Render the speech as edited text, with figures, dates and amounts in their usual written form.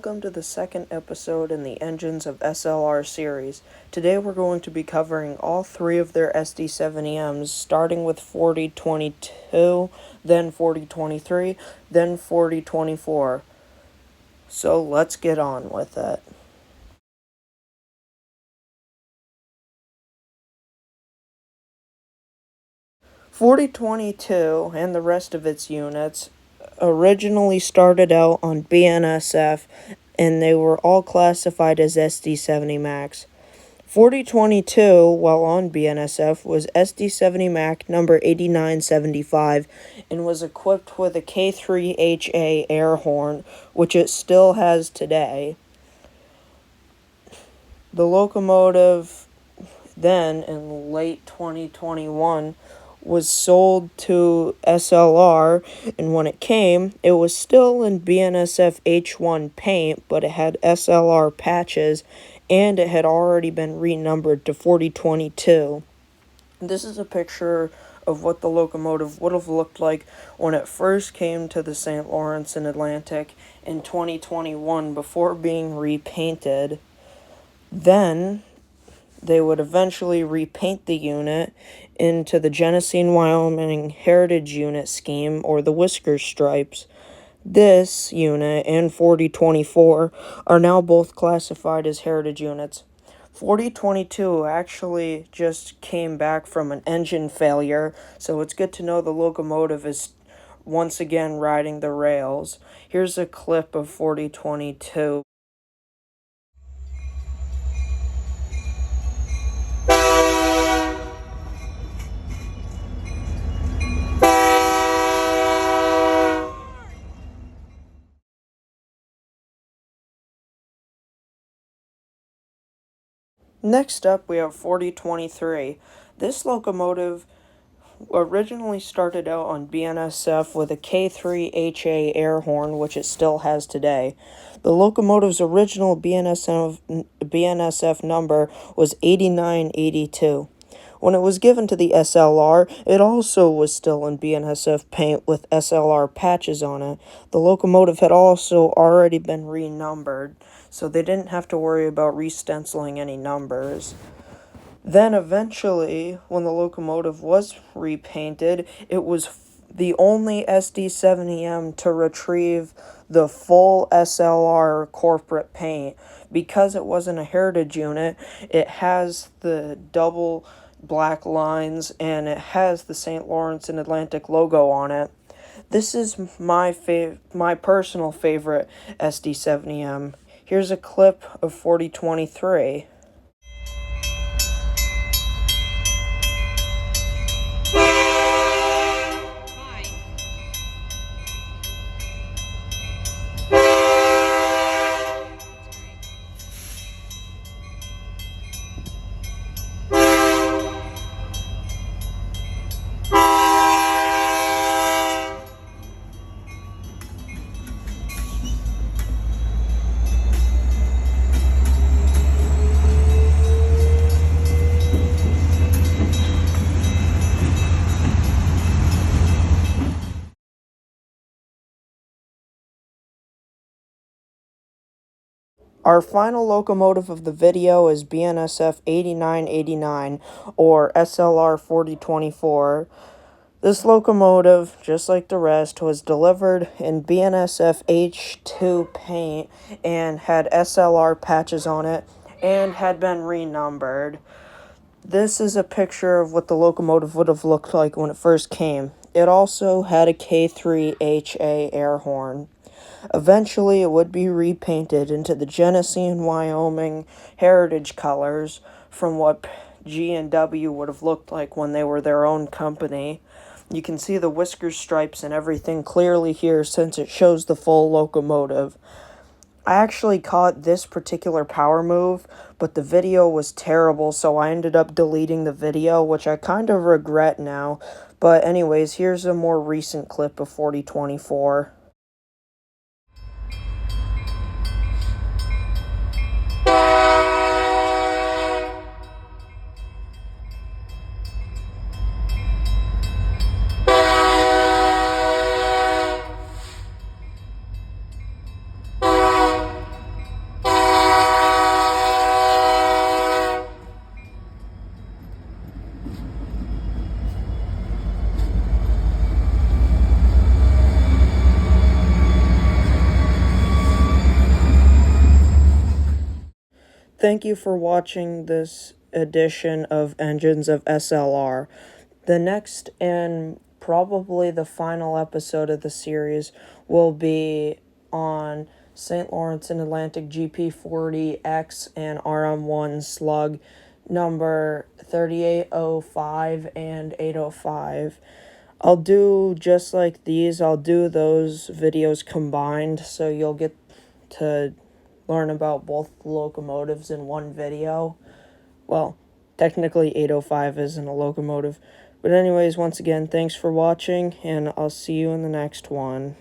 Welcome to the second episode in the Engines of SLR series. Today we're going to be covering all three of their SD70M's, starting with 4022, then 4023, then 4024. So let's get on with it. .4022 and the rest of its units originally started out on BNSF, and they were all classified as SD70M's. 4022, while on BNSF, was SD70M's number 8975 and was equipped with a K3HA air horn, which it still has today. The locomotive then, in late 2021, was sold to SLR, and when it came, it was still in BNSF H1 paint, but it had SLR patches, and it had already been renumbered to 4022. This is a picture of what the locomotive would have looked like when it first came to the St. Lawrence and Atlantic in 2021 before being repainted. Then they would eventually repaint the unit into the Genesee & Wyoming Heritage Unit scheme, or the Whisker Stripes. This unit and 4024 are now both classified as heritage units. 4022 actually just came back from an engine failure, so it's good to know the locomotive is once again riding the rails. Here's a clip of 4022. Next up, we have 4023. This locomotive originally started out on BNSF with a K3HA air horn, which it still has today. The locomotive's original BNSF number was 8982. When it was given to the SLR, it also was still in BNSF paint with SLR patches on it. The locomotive had also already been renumbered, so they didn't have to worry about re-stenciling any numbers. Then eventually, when the locomotive was repainted, it was the only SD70M to retrieve the full SLR corporate paint. Because it wasn't a heritage unit, it has the double black lines, and it has the St. Lawrence and Atlantic logo on it. This is my personal favorite SD70M. Here's a clip of 4023. Our final locomotive of the video is BNSF 8989, or SLR 4024. This locomotive, just like the rest, was delivered in BNSF H2 paint and had SLR patches on it and had been renumbered. This is a picture of what the locomotive would have looked like when it first came. It also had a K3HA air horn. Eventually, it would be repainted into the Genesee & Wyoming heritage colors from what G&W would have looked like when they were their own company. You can see the whisker stripes and everything clearly here since it shows the full locomotive. I actually caught this particular power move, but the video was terrible, so I ended up deleting the video, which I kind of regret now. But anyways, here's a more recent clip of 4024. thank you for watching this edition of Engines of SLR. The next and probably the final episode of the series will be on St. Lawrence and Atlantic GP40X and RM1 slug number 3805 and 805. I'll do just like these, I'll do those videos combined, so you'll get to learn about both locomotives in one video. Well, technically 805 isn't a locomotive. But anyways, once again, thanks for watching, and I'll see you in the next one.